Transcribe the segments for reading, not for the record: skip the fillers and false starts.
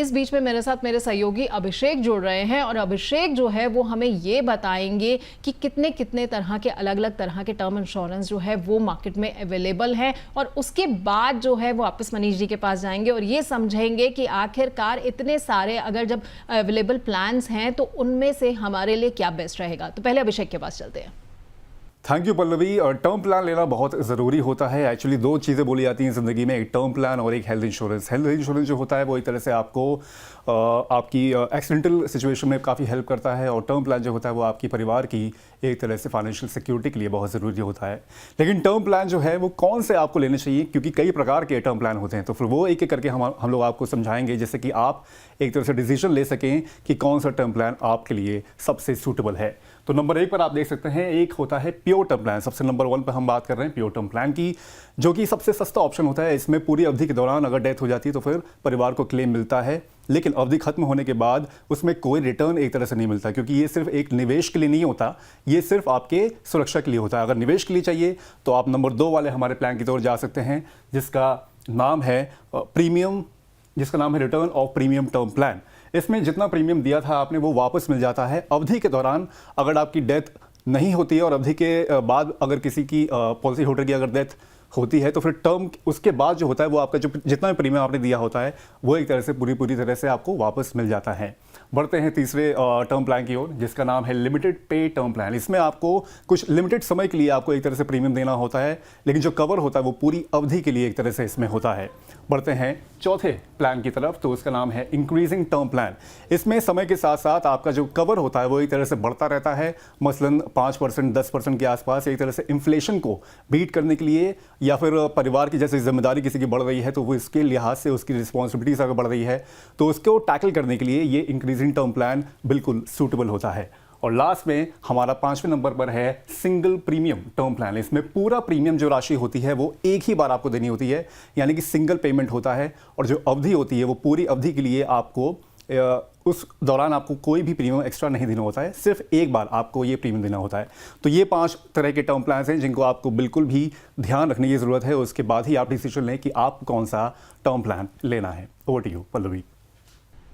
इस बीच में मेरे साथ मेरे सहयोगी अभिषेक जुड़ रहे हैं और अभिषेक जो है वो हमें ये बताएंगे कि कितने कितने तरह के अलग अलग तरह के टर्म इंश्योरेंस जो है वो मार्केट में अवेलेबल है, और उसके बाद जो है वो वापस मनीष जी के पास जाएंगे और ये समझेंगे कि आखिरकार इतने सारे अगर जब अवेलेबल प्लान्स हैं तो उनमें से हमारे लिए क्या बेस्ट रहेगा। तो पहले अभिषेक के पास चलते हैं। Thank you Pallavi. और टर्म प्लान लेना बहुत ज़रूरी होता है। एक्चुअली दो चीज़ें बोली जाती हैं ज़िंदगी में, एक टर्म प्लान और एक हेल्थ इंश्योरेंस। हेल्थ इंश्योरेंस जो होता है वो एक तरह से आपको आपकी एक्सीडेंटल सिचुएशन में काफ़ी हेल्प करता है, और टर्म प्लान जो होता है वो आपकी परिवार की एक तरह से फाइनेंशियल सिक्योरिटी के लिए बहुत ज़रूरी होता है। लेकिन टर्म प्लान जो है वो कौन से आपको लेने चाहिए, क्योंकि कई प्रकार के टर्म प्लान होते हैं, तो फिर वो एक एक करके हम लोग आपको समझाएंगे, जिससे कि आप एक तरह से डिसीजन ले सकें कि कौन सा टर्म प्लान आपके लिए सबसे सूटेबल है। तो नंबर 1 पर आप देख सकते हैं, एक होता है प्योर टर्म प्लान। सबसे नंबर 1 पर हम बात कर रहे हैं प्योर टर्म प्लान की, जो कि सबसे सस्ता ऑप्शन होता है। इसमें पूरी अवधि के दौरान अगर डेथ हो जाती है तो फिर परिवार को क्लेम मिलता है, लेकिन अवधि खत्म होने के बाद उसमें कोई रिटर्न एक तरह से नहीं मिलता, क्योंकि ये सिर्फ एक निवेश के लिए नहीं होता, ये सिर्फ आपके सुरक्षा के लिए होता है। अगर निवेश के लिए चाहिए तो आप नंबर 2 वाले हमारे प्लान की तरफ जा सकते हैं, जिसका नाम है return of premium term plan. इसमें जितना प्रीमियम दिया था आपने वो वापस मिल जाता है अवधि के दौरान। अगर आपकी डेथ नहीं होती है और अवधि के बाद अगर किसी की पॉलिसी होल्डर की अगर डेथ होती है तो फिर टर्म उसके बाद जो होता है वो आपका जो जितना भी प्रीमियम आपने दिया होता है वो एक तरह से पूरी तरह से आपको वापस मिल जाता है। बढ़ते हैं तीसरे टर्म प्लान की ओर, जिसका नाम है लिमिटेड पे टर्म प्लान। इसमें आपको कुछ लिमिटेड समय के लिए आपको एक तरह से प्रीमियम देना होता है, लेकिन जो कवर होता है वो पूरी अवधि के लिए एक तरह से इसमें होता है। बढ़ते हैं चौथे प्लान की तरफ, तो उसका नाम है इंक्रीजिंग टर्म प्लान। इसमें समय के साथ साथ आपका जो कवर होता है वो एक तरह से बढ़ता रहता है, मसलन 5% 10% के आसपास, एक तरह से इन्फ्लेशन को बीट करने के लिए, या फिर परिवार की जैसे जिम्मेदारी किसी की बढ़ रही है तो वो इसके लिहाज से उसकी रिस्पॉन्सिबिलिटीज अगर बढ़ रही है तो उसको टैकल करने के लिए ये इंक्रीजिंग टर्म प्लान बिल्कुल सूटेबल होता है। और लास्ट में हमारा 5वें नंबर पर है सिंगल प्रीमियम टर्म प्लान। इसमें पूरा प्रीमियम जो राशि होती है वो एक ही बार आपको देनी होती है, यानी कि सिंगल पेमेंट होता है, और जो अवधि होती है वो पूरी अवधि के लिए आपको उस दौरान आपको कोई भी प्रीमियम एक्स्ट्रा नहीं देना होता है, सिर्फ एक बार आपको ये प्रीमियम देना होता है। तो ये 5 तरह के टर्म प्लान हैं जिनको आपको बिल्कुल भी ध्यान रखने की ज़रूरत है। उसके बाद ही आप डिसीजन लें कि आप कौन सा टर्म प्लान लेना है। Over to you Pallavi.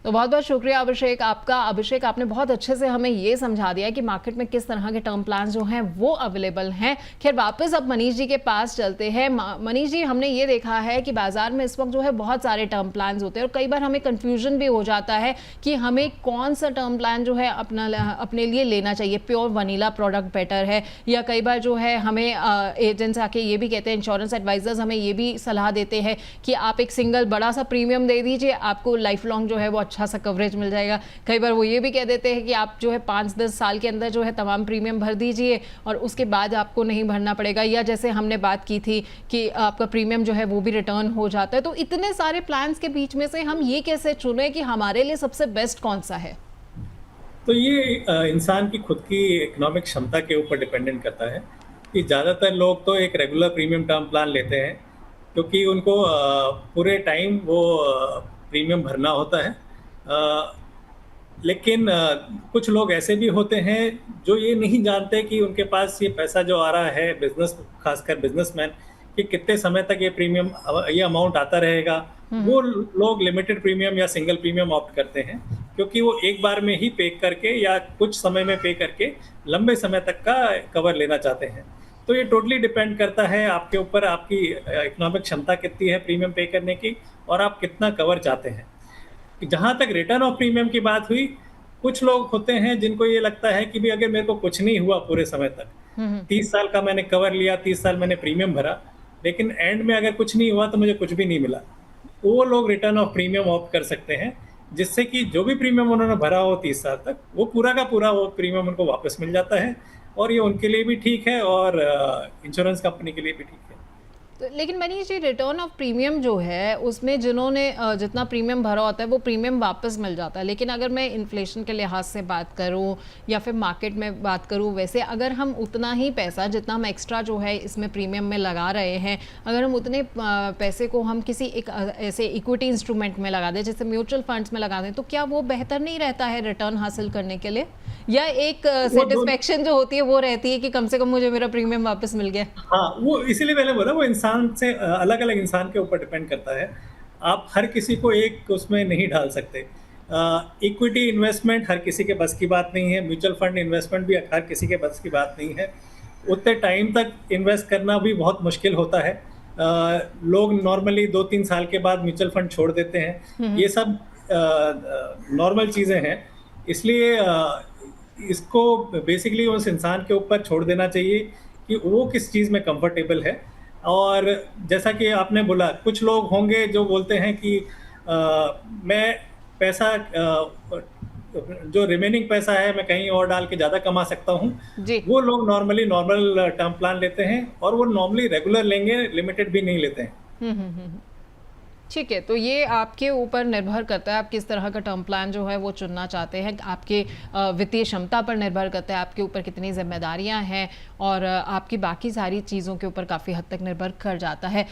तो बहुत बहुत शुक्रिया अभिषेक आपका। अभिषेक, आपने बहुत अच्छे से हमें ये समझा दिया कि मार्केट में किस तरह के टर्म प्लान जो हैं वो अवेलेबल हैं। खैर, वापस अब मनीष जी के पास चलते हैं। मनीष जी, हमने ये देखा है कि बाजार में इस वक्त जो है बहुत सारे टर्म प्लान होते हैं और कई बार हमें कन्फ्यूजन भी हो जाता है कि हमें कौन सा टर्म प्लान जो है अपने लिए लेना चाहिए। प्योर वनीला प्रोडक्ट बेटर है, या कई बार जो है हमें एजेंट्स आके ये भी कहते हैं, इंश्योरेंस एडवाइजर्स हमें ये भी सलाह देते हैं कि आप एक सिंगल बड़ा सा प्रीमियम दे दीजिए, आपको लाइफ लॉन्ग जो है वो अच्छा सा कवरेज मिल जाएगा। कई बार वो ये भी कह देते हैं कि आप जो है 5-10 साल के अंदर जो है तमाम प्रीमियम भर दीजिए और उसके बाद आपको नहीं भरना पड़ेगा, या जैसे हमने बात की थी कि आपका प्रीमियम जो है वो भी रिटर्न हो जाता है। तो इतने सारे प्लान्स के बीच में से हम ये कैसे चुने कि हमारे लिए सबसे बेस्ट कौन सा है? तो ये इंसान की खुद की इकोनॉमिक क्षमता के ऊपर डिपेंडेंट करता है कि ज़्यादातर लोग तो एक रेगुलर प्रीमियम टर्म प्लान लेते हैं, क्योंकि उनको पूरे टाइम वो प्रीमियम भरना होता है। लेकिन कुछ लोग ऐसे भी होते हैं जो ये नहीं जानते कि उनके पास ये पैसा जो आ रहा है, खासकर बिजनेसमैन, कि कितने समय तक ये प्रीमियम, ये अमाउंट आता रहेगा। वो लोग लिमिटेड प्रीमियम या सिंगल प्रीमियम ऑप्ट करते हैं, क्योंकि वो एक बार में ही पे करके या कुछ समय में पे करके लंबे समय तक का कवर लेना चाहते हैं। तो ये टोटली डिपेंड करता है आपके ऊपर, आपकी इकोनॉमिक क्षमता कितनी है प्रीमियम पे करने की और आप कितना कवर चाहते हैं। जहाँ तक रिटर्न ऑफ प्रीमियम की बात हुई, कुछ लोग होते हैं जिनको ये लगता है कि भी अगर मेरे को कुछ नहीं हुआ पूरे समय तक, 30 साल का मैंने कवर लिया, 30 साल मैंने प्रीमियम भरा, लेकिन एंड में अगर कुछ नहीं हुआ तो मुझे कुछ भी नहीं मिला, वो लोग रिटर्न ऑफ प्रीमियम ऑप्ट कर सकते हैं, जिससे कि जो भी प्रीमियम उन्होंने भरा हो 30 साल तक, वो पूरा का पूरा वो प्रीमियम उनको वापस मिल जाता है, और ये उनके लिए भी ठीक है और इंश्योरेंस कंपनी के लिए भी ठीक है। तो लेकिन Manish ji, return of premium जो है उसमें जिन्होंने जितना प्रीमियम भरा होता है वो प्रीमियम वापस मिल जाता है, लेकिन अगर मैं इन्फ्लेशन के लिहाज से बात करूं या फिर मार्केट में बात करूं, वैसे अगर हम उतना ही पैसा जितना हम एक्स्ट्रा जो है इसमें प्रीमियम में लगा रहे हैं, अगर हम उतने पैसे को हम किसी एक ऐसे इक्विटी इंस्ट्रूमेंट में लगा दें, जैसे म्यूचुअल फंड्स में लगा दें, तो क्या वो बेहतर नहीं रहता है रिटर्न हासिल करने के लिए? या एक सेटिस्फेक्शन जो होती है वो रहती है कि कम से कम मुझे मेरा प्रीमियम वापस मिल गया? हाँ, वो इसीलिए मैंने बोला वो इंसान से अलग अलग इंसान के ऊपर डिपेंड करता है। आप हर किसी को एक उसमें नहीं डाल सकते। इक्विटी इन्वेस्टमेंट हर किसी के बस की बात नहीं है, म्यूचुअल फंड इन्वेस्टमेंट भी हर किसी के बस की बात नहीं है। उतने टाइम तक इन्वेस्ट करना भी बहुत मुश्किल होता है। लोग नॉर्मली 2-3 साल के बाद म्यूचुअल फंड छोड़ देते हैं। ये सब नॉर्मल चीज़ें हैं, इसलिए इसको बेसिकली उस इंसान के ऊपर छोड़ देना चाहिए कि वो किस चीज़ में कंफर्टेबल है। और जैसा कि आपने बोला, कुछ लोग होंगे जो बोलते हैं कि मैं पैसा जो रिमेनिंग पैसा है मैं कहीं और डाल के ज़्यादा कमा सकता हूँ। जी। वो लोग नॉर्मल टर्म प्लान लेते हैं, और वो नॉर्मली रेगुलर लेंगे, लिमिटेड भी नहीं लेते हैं। ठीक है, तो ये आपके ऊपर निर्भर करता है आप किस तरह का टर्म प्लान जो है वो चुनना चाहते हैं। आपके वित्तीय क्षमता पर निर्भर करता है, आपके ऊपर कितनी जिम्मेदारियां हैं, और आपकी बाकी सारी चीज़ों के ऊपर काफ़ी हद तक निर्भर कर जाता है।